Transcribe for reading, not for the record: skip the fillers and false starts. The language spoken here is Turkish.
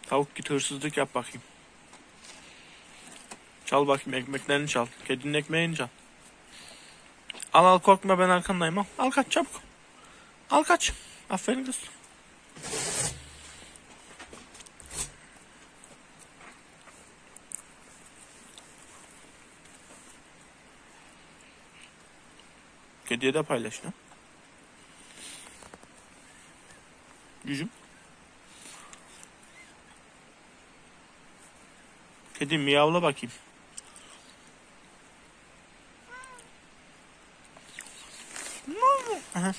Tavuk git hırsızlık yap bakayım. Çal bakayım, ekmeklerini çal. Kedinin ekmeğini çal. Al korkma, ben arkandayım al. Al kaç çabuk. Al kaç. Aferin kız. Kediye de paylaş lan. Cücüm. Kedi miyavla bakayım. Aha.